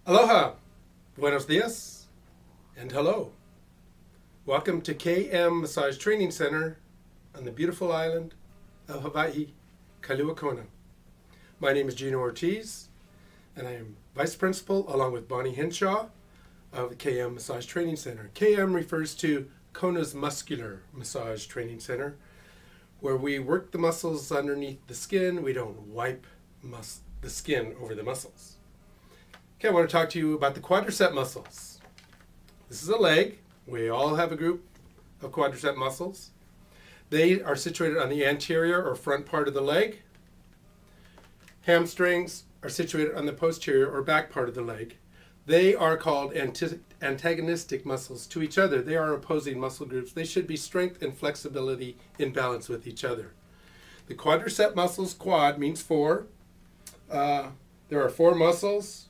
Aloha, buenos dias, and hello. Welcome to KM Massage Training Center on the beautiful island of Hawaii, Kailua Kona. My name is Geno Ortiz, and I am Vice Principal along with Bonnie Henshaw of the KM Massage Training Center. KM refers to Kona's Muscular Massage Training Center, where we work the muscles underneath the skin. We don't wipe the skin over the muscles. Okay, I want to talk to you about the quadricep muscles. This is a leg. We all have a group of quadricep muscles. They are situated on the anterior or front part of the leg. Hamstrings are situated on the posterior or back part of the leg. They are called antagonistic muscles to each other. They are opposing muscle groups. They should be strength and flexibility in balance with each other. The quadricep muscles, quad means four. There are four muscles.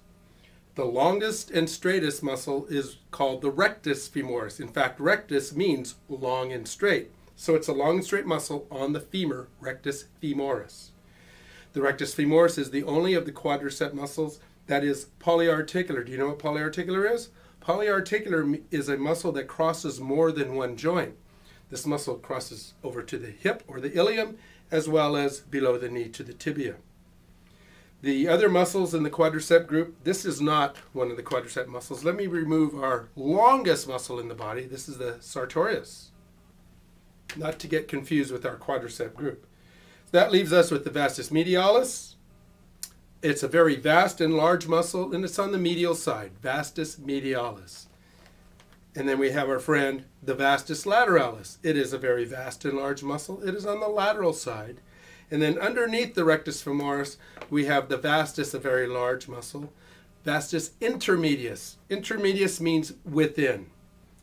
The longest and straightest muscle is called the rectus femoris. In fact, rectus means long and straight. So it's a long and straight muscle on the femur, rectus femoris. The rectus femoris is the only of the quadricep muscles that is polyarticular. Do you know what polyarticular is? Polyarticular is a muscle that crosses more than one joint. This muscle crosses over to the hip or the ilium, as well as below the knee to the tibia. The other muscles in the quadricep group, this is not one of the quadricep muscles. Let me remove our longest muscle in the body. This is the sartorius, not to get confused with our quadricep group. So that leaves us with the vastus medialis. It's a very vast and large muscle, and it's on the medial side, vastus medialis. And then we have our friend, the vastus lateralis. It is a very vast and large muscle. It is on the lateral side. And then underneath the rectus femoris, we have the vastus, a very large muscle. Vastus intermedius. Intermedius means within.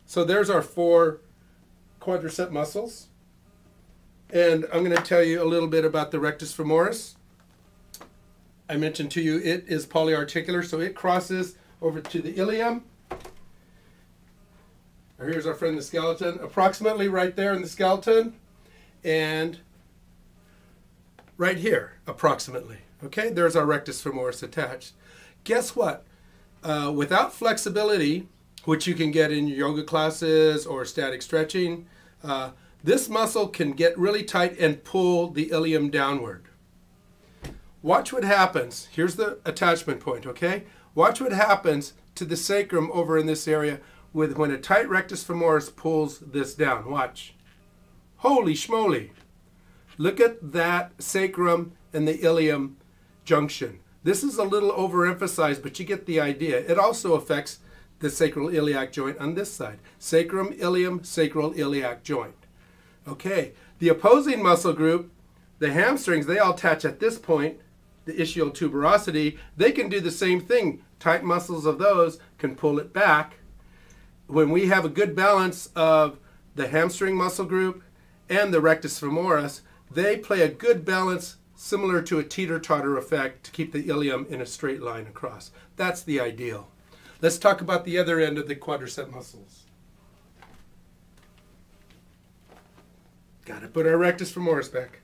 So there's our four quadricep muscles. And I'm going to tell you a little bit about the rectus femoris. I mentioned to you it is polyarticular, so it crosses over to the ilium. Here's our friend the skeleton, approximately right there in the skeleton. And right here, approximately. Okay, there's our rectus femoris attached. Guess what? Without flexibility, which you can get in yoga classes or static stretching, this muscle can get really tight and pull the ilium downward. Watch what happens. Here's the attachment point, okay? Watch what happens to the sacrum over in this area when a tight rectus femoris pulls this down. Watch. Holy schmoly. Look at that sacrum and the ilium junction. This is a little overemphasized, but you get the idea. It also affects the sacral iliac joint on this side. Sacrum, ilium, sacral iliac joint. Okay, the opposing muscle group, the hamstrings, they all attach at this point, the ischial tuberosity. They can do the same thing. Tight muscles of those can pull it back. When we have a good balance of the hamstring muscle group and the rectus femoris, they play a good balance similar to a teeter-totter effect to keep the ilium in a straight line across. That's the ideal. Let's talk about the other end of the quadricep muscles. Got to put our rectus femoris back.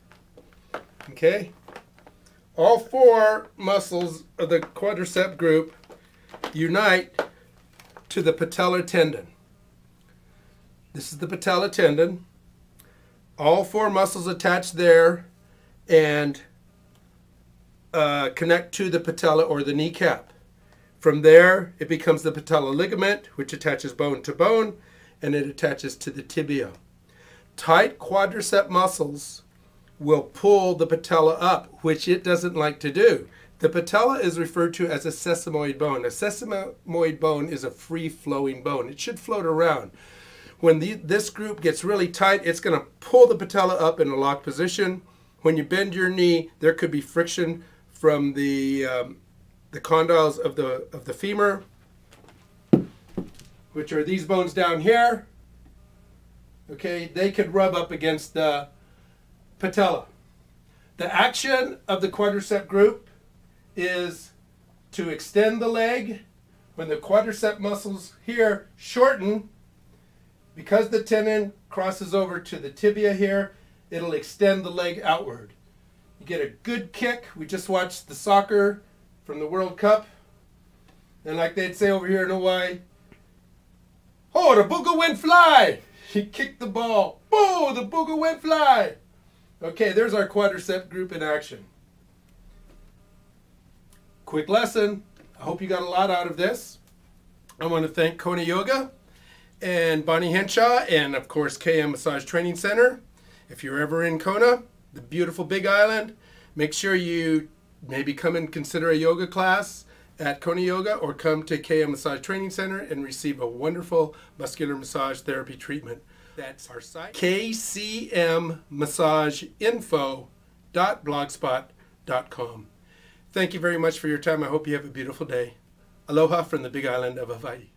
Okay? All four muscles of the quadricep group unite to the patellar tendon. This is the patellar tendon. All four muscles attach there and connect to the patella or the kneecap. From there, it becomes the patellar ligament, which attaches bone to bone, and it attaches to the tibia. Tight quadricep muscles will pull the patella up, which it doesn't like to do. The patella is referred to as a sesamoid bone. A sesamoid bone is a free-flowing bone. It should float around. When this group gets really tight, it's going to pull the patella up in a locked position. When you bend your knee, there could be friction from the condyles of the femur, which are these bones down here. Okay, they could rub up against the patella. The action of the quadricep group is to extend the leg. When the quadricep muscles here shorten, because the tendon crosses over to the tibia here, it'll extend the leg outward. You get a good kick. We just watched the soccer from the World Cup. And like they'd say over here in Hawaii, oh, the booger went fly. He kicked the ball. Oh, the booger went fly. Okay, there's our quadricep group in action. Quick lesson. I hope you got a lot out of this. I want to thank Kona Yoga and Bonnie Henshaw and, of course, KM Massage Training Center. If you're ever in Kona, the beautiful Big Island, make sure you maybe come and consider a yoga class at Kona Yoga or come to KM Massage Training Center and receive a wonderful muscular massage therapy treatment. That's our site, kcmmassageinfo.blogspot.com. Thank you very much for your time. I hope you have a beautiful day. Aloha from the Big Island of Hawaii.